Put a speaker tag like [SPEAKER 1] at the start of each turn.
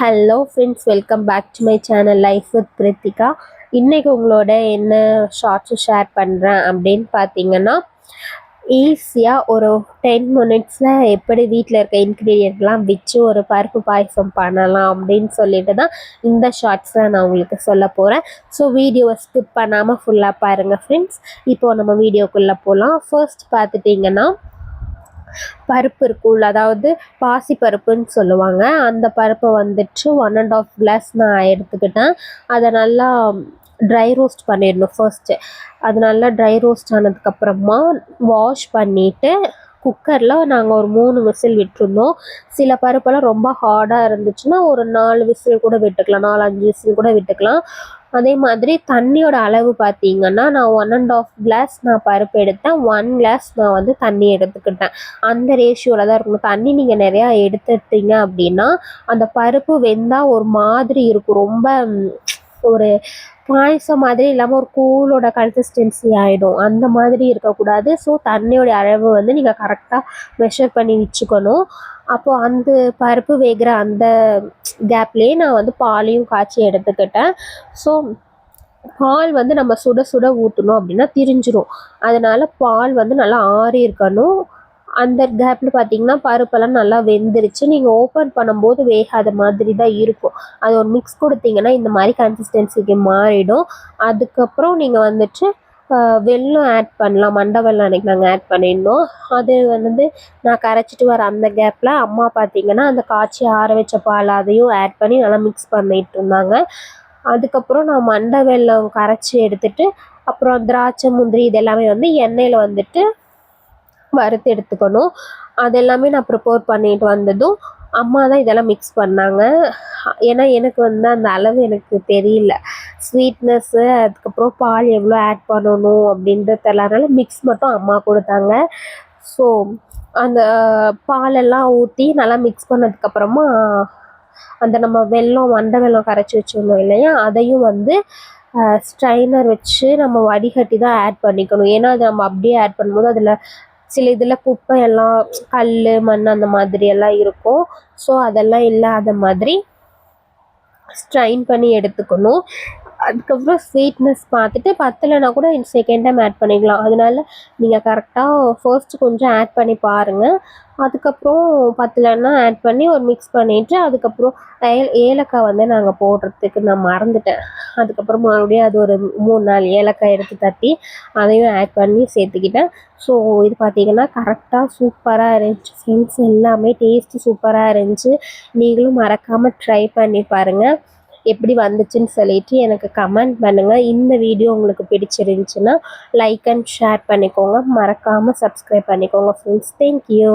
[SPEAKER 1] Hello friends, welcome back to my channel life with Prithika. இன்றைக்கி உங்களோட என்ன ஷார்ட்ஸு ஷேர் பண்ணுறேன் அப்படின்னு பார்த்தீங்கன்னா, ஈஸியாக ஒரு 10 மினிட்ஸில் எப்படி வீட்டில் இருக்க இன்க்ரீடியன்ட்லாம் வச்சு ஒரு பருப்பு பாயசம் பண்ணலாம் அப்படின்னு சொல்லிட்டு தான் இந்த ஷார்ட்ஸில் நான் உங்களுக்கு சொல்ல போகிறேன். ஸோ வீடியோவை ஸ்கிப் பண்ணாமல் ஃபுல்லாக பாருங்கள் ஃப்ரெண்ட்ஸ். இப்போது நம்ம வீடியோக்குள்ளே போகலாம். ஃபர்ஸ்ட் பார்த்துட்டிங்கன்னா, பருப்பு இருக்கும்ல, அதாவது பாசி பருப்புன்னு சொல்லுவாங்க. அந்த பருப்பை வந்துட்டு 1½ கிளாஸ் நான் எடுத்துக்கிட்டேன். அதை நல்லா ட்ரை ரோஸ்ட் பண்ணிடணும் ஃபர்ஸ்ட்டு. அது நல்லா ட்ரை ரோஸ்ட் ஆனதுக்கப்புறமா வாஷ் பண்ணிவிட்டு குக்கரில் நாங்கள் ஒரு 3 விசில் விட்டுருந்தோம். சில பருப்பெல்லாம் ரொம்ப ஹார்டாக இருந்துச்சுன்னா ஒரு 4 விசில் கூட விட்டுக்கலாம், 4-5 விசில் கூட விட்டுக்கலாம். அதே மாதிரி தண்ணியோட அளவு பார்த்தீங்கன்னா, நான் 1½ கிளாஸ் நான் பருப்பு எடுத்தேன், 1 கிளாஸ் நான் வந்து தண்ணி எடுத்துக்கிட்டேன். அந்த ரேஷியோவில் தான் இருக்கணும். தண்ணி நீங்கள் நிறையா எடுத்துட்டீங்க அப்படின்னா அந்த பருப்பு வெந்தால் ஒரு மாதிரி இருக்கும், ரொம்ப ஒரு பாயசம் மாதிரி இல்லாமல் ஒரு கூழோட கன்சிஸ்டன்சி ஆகிடும். அந்த மாதிரி இருக்கக்கூடாது. ஸோ தண்ணியோடைய அளவு வந்து நீங்கள் கரெக்டாக மெஷர் பண்ணி வச்சுக்கணும். அப்போது அந்த பருப்பு வேகிற அந்த கேப்லேயே நான் வந்து பாலையும் காய்ச்சி எடுத்துக்கிட்டேன். ஸோ பால் வந்து நம்ம சுட சுட ஊற்றணும் அப்படின்னா திரிஞ்சிரும். அதனால் பால் வந்து நல்லா ஆறி இருக்கணும். அந்த கேப்பில் பார்த்தீங்கன்னா பருப்பெல்லாம் நல்லா வெந்துருச்சு. நீங்கள் ஓப்பன் பண்ணும்போது வேகாத மாதிரி தான் இருக்கும். அது ஒரு மிக்ஸ் கொடுத்தீங்கன்னா இந்த மாதிரி கன்சிஸ்டன்சிக்கு மாறிடும். அதுக்கப்புறம் நீங்கள் வந்துட்டு வெல்லம் ஆட் பண்ணலாம். மண்டை வெல்லம் அன்றைக்கி நாங்கள் ஆட் பண்ணியிருந்தோம். அது வந்து நான் கரைச்சிட்டு வர அந்த கேப்பில் அம்மா பார்த்திங்கன்னா அந்த காய்ச்சி ஆற வச்ச பால் அதையும் ஆட் பண்ணி நல்லா மிக்ஸ் பண்ணிட்டு இருந்தாங்க. அதுக்கப்புறம் நான் மண்டை வெல்லம் கரைச்சி எடுத்துகிட்டு அப்புறம் திராட்சை முந்திரி இதெல்லாமே வந்து எண்ணெயில் வந்துட்டு வறுத்து எடுத்துக்கணும். அதெல்லாமே நான் ப்ரிப்பேர் பண்ணிட்டு வந்ததும் அம்மா தான் இதெல்லாம் மிக்ஸ் பண்ணாங்க. ஏன்னா எனக்கு வந்து அந்த அளவு எனக்கு தெரியல, ஸ்வீட்னஸ்ஸு அதுக்கப்புறம் பால் எவ்வளோ ஆட் பண்ணணும் அப்படின்றது தெரியலனால மிக்ஸ் மட்டும் அம்மா கொடுத்தாங்க. ஸோ அந்த பாலெல்லாம் ஊற்றி நல்லா மிக்ஸ் பண்ணதுக்கப்புறமா அந்த நம்ம வெல்லம் மண்டை வெல்லம் கரைச்சி வச்சுருந்தோம் இல்லையா, அதையும் வந்து ஸ்ட்ரைனர் வச்சு நம்ம வடிகட்டி தான் ஆட் பண்ணிக்கணும். ஏன்னா அது நம்ம அப்படியே ஆட் பண்ணும்போது அதில் சில இதில் குப்பை எல்லாம் கல் மண் அந்த மாதிரி எல்லாம் இருக்கும். ஸோ அதெல்லாம் இல்லாத மாதிரி ஸ்ட்ரைன் பண்ணி எடுத்துக்கணும். அதுக்கப்புறம் ஸ்வீட்னஸ் பார்த்துட்டு பத்தலைனா கூட செகண்ட் டைம் ஆட் பண்ணிக்கலாம். அதனால நீங்கள் கரெக்டாக ஃபர்ஸ்ட்டு கொஞ்சம் ஆட் பண்ணி பாருங்கள். அதுக்கப்புறம் பத்தலைன்னா ஆட் பண்ணி ஒரு மிக்ஸ் பண்ணிவிட்டு அதுக்கப்புறம் ஏலக்காய் வந்து நாங்கள் போடுறதுக்கு நான் மறந்துட்டேன். அதுக்கப்புறம் மறுபடியும் அது ஒரு 3-4 ஏலக்காய் எடுத்து தட்டி அதையும் ஆட் பண்ணி சேர்த்துக்கிட்டேன். ஸோ இது பார்த்திங்கன்னா கரெக்டாக சூப்பராக இருந்துச்சு ஃப்ரெண்ட்ஸ். எல்லாமே டேஸ்ட்டு சூப்பராக இருந்துச்சு. நீங்களும் மறக்காமல் ட்ரை பண்ணி பாருங்கள். எப்படி வந்துச்சுன்னு சொல்லிட்டு எனக்கு கமெண்ட் பண்ணுங்கள். இந்த வீடியோ உங்களுக்கு பிடிச்சிருந்துச்சுன்னா லைக் அண்ட் ஷேர் பண்ணிக்கோங்க. மறக்காமல் சப்ஸ்கிரைப் பண்ணிக்கோங்க ஃப்ரெண்ட்ஸ். தேங்க்யூ.